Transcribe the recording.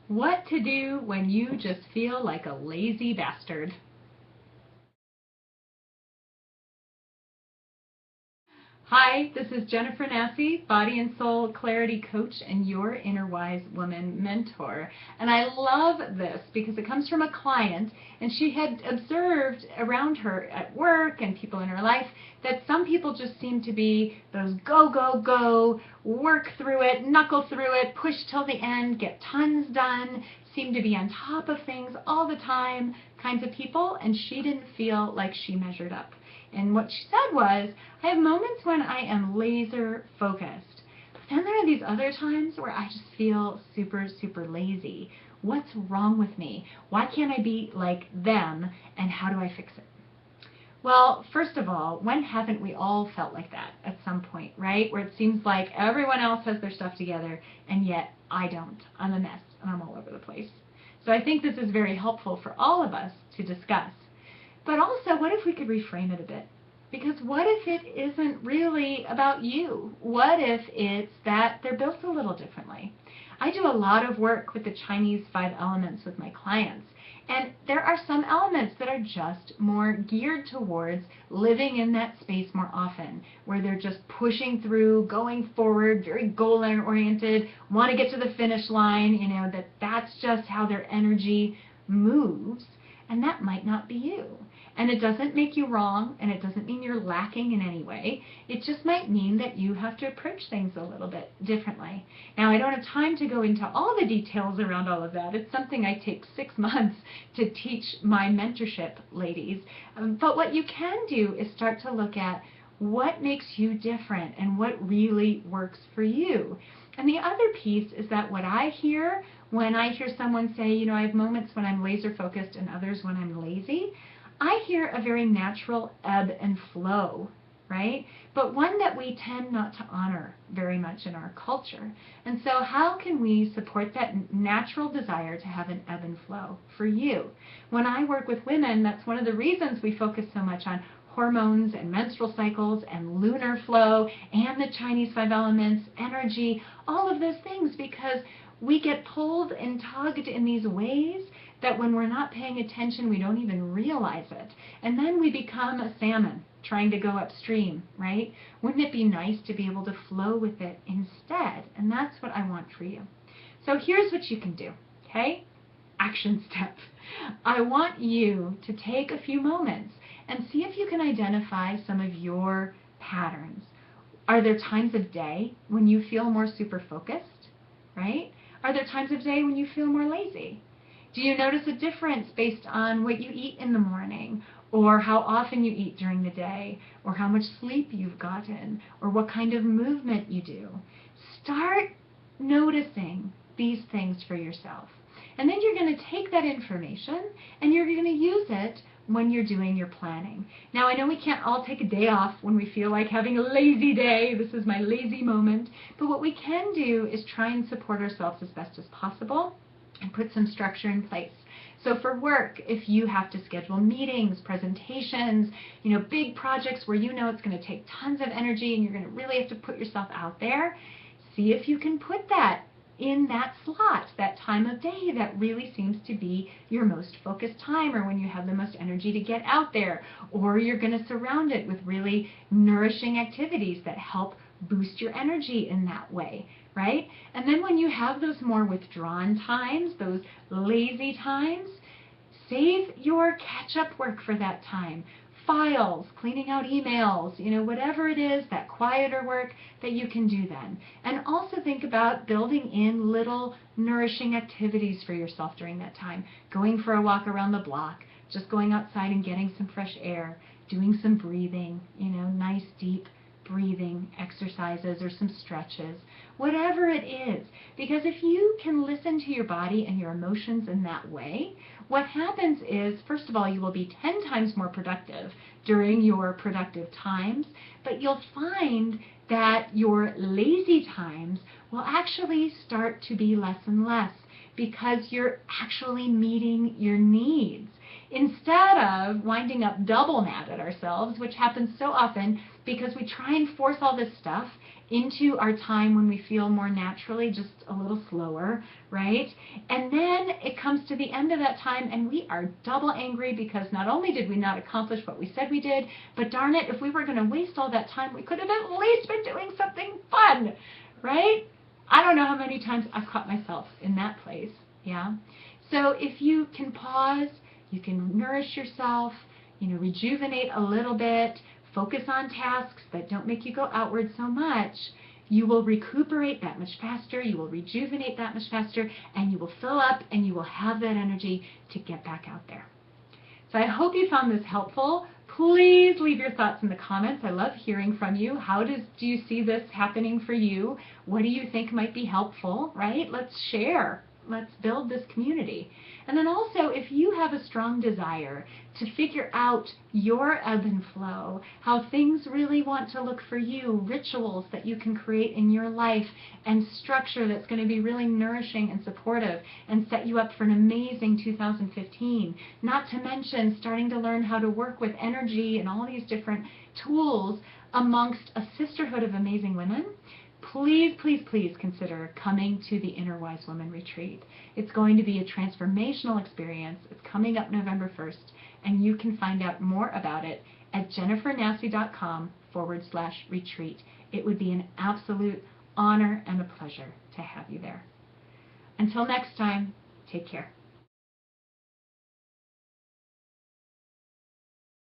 What to do when you just feel like a lazy bastard. Hi, this is Jennifer Nassy, Body and Soul Clarity Coach and your Inner Wise Woman Mentor. And I love this because it comes from a client, and she had observed around her at work and people in her life that some people just seem to be those go, go, go, work through it, knuckle through it, push till the end, get tons done, seem to be on top of things all the time kinds of people, and she didn't feel like she measured up. And what she said was, I have moments when I am laser focused, but then there are these other times where I just feel super, super lazy. What's wrong with me? Why can't I be like them? And how do I fix it? Well, first of all, when haven't we all felt like that at some point, right? Where it seems like everyone else has their stuff together, and yet I don't. I'm a mess, and I'm all over the place. So I think this is very helpful for all of us to discuss. But also, what if we could reframe it a bit? Because what if it isn't really about you? What if it's that they're built a little differently? I do a lot of work with the Chinese 5 elements with my clients. And there are some elements that are just more geared towards living in that space more often, where they're just pushing through, going forward, very goal-oriented, want to get to the finish line, that's just how their energy moves. And that might not be you. And it doesn't make you wrong, and it doesn't mean you're lacking in any way. It just might mean that you have to approach things a little bit differently. Now, I don't have time to go into all the details around all of that. It's something I take 6 months to teach my mentorship ladies. But what you can do is start to look at what makes you different and what really works for you. And the other piece is that what I hear when I hear someone say, I have moments when I'm laser focused and others when I'm lazy, I hear a very natural ebb and flow, right? But one that we tend not to honor very much in our culture. And so how can we support that natural desire to have an ebb and flow for you? When I work with women, that's one of the reasons we focus so much on hormones and menstrual cycles and lunar flow and the Chinese 5 elements, energy, all of those things, because we get pulled and tugged in these ways that when we're not paying attention, we don't even realize it. And then we become a salmon trying to go upstream, right? Wouldn't it be nice to be able to flow with it instead? And that's what I want for you. So here's what you can do, okay? Action step. I want you to take a few moments and see if you can identify some of your patterns. Are there times of day when you feel more super focused, right? Are there times of day when you feel more lazy? Do you notice a difference based on what you eat in the morning, or how often you eat during the day, or how much sleep you've gotten, or what kind of movement you do? Start noticing these things for yourself. And then you're going to take that information and you're going to use it when you're doing your planning. Now, I know we can't all take a day off when we feel like having a lazy day. This is my lazy moment. But what we can do is try and support ourselves as best as possible and put some structure in place. So for work, if you have to schedule meetings, presentations, big projects where it's going to take tons of energy and you're going to really have to put yourself out there, see if you can put that in that slot, that time of day that really seems to be your most focused time, or when you have the most energy to get out there, or you're going to surround it with really nourishing activities that help boost your energy in that way, right? And then when you have those more withdrawn times, those lazy times, save your catch-up work for that time. Files, cleaning out emails, whatever it is, that quieter work that you can do then. And also think about building in little nourishing activities for yourself during that time. Going for a walk around the block, just going outside and getting some fresh air, doing some breathing, nice deep breathing exercises or some stretches, whatever it is. Because if you can listen to your body and your emotions in that way, what happens is, first of all, you will be 10 times more productive during your productive times, but you'll find that your lazy times will actually start to be less and less because you're actually meeting your needs. instead of winding up double mad at ourselves, which happens so often because we try and force all this stuff into our time when we feel more naturally, just a little slower, right? And then it comes to the end of that time and we are double angry because not only did we not accomplish what we said we did, but darn it, if we were going to waste all that time, we could have at least been doing something fun, right? I don't know how many times I've caught myself in that place, yeah? So if you can pause, you can nourish yourself, rejuvenate a little bit, focus on tasks that don't make you go outward so much, you will recuperate that much faster, you will rejuvenate that much faster, and you will fill up and you will have that energy to get back out there. So I hope you found this helpful. Please leave your thoughts in the comments. I love hearing from you. How do you see this happening for you? What do you think might be helpful, right? Let's share. Let's build this community. And then also, if you have a strong desire to figure out your ebb and flow, how things really want to look for you, rituals that you can create in your life, and structure that's going to be really nourishing and supportive and set you up for an amazing 2015, not to mention starting to learn how to work with energy and all these different tools amongst a sisterhood of amazing women, please, please, please consider coming to the Inner Wise Woman Retreat. It's going to be a transformational experience. It's coming up November 1st, and you can find out more about it at jennifernassie.com/retreat. It would be an absolute honor and a pleasure to have you there. Until next time, take care.